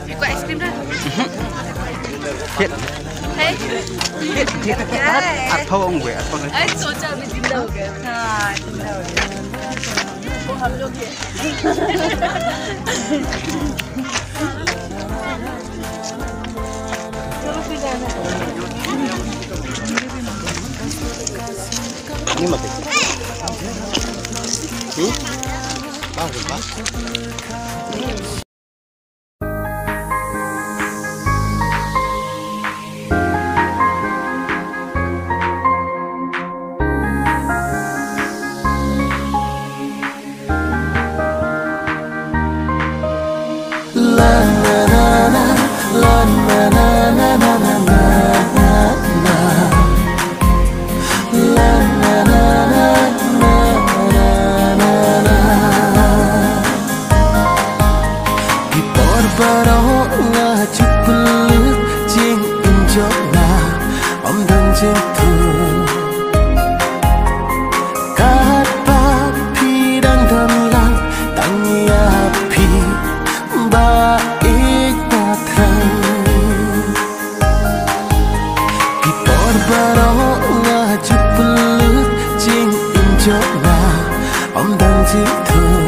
Ikut aiskrim dah. Hit. Hey. Hit. Atau ông gue atau Ay, सोचा अभी जिंदा हो गया। हाँ, जिंदा हो गया। वो हम लोग ही ini mati. Bagus, Pak. Om dan jitu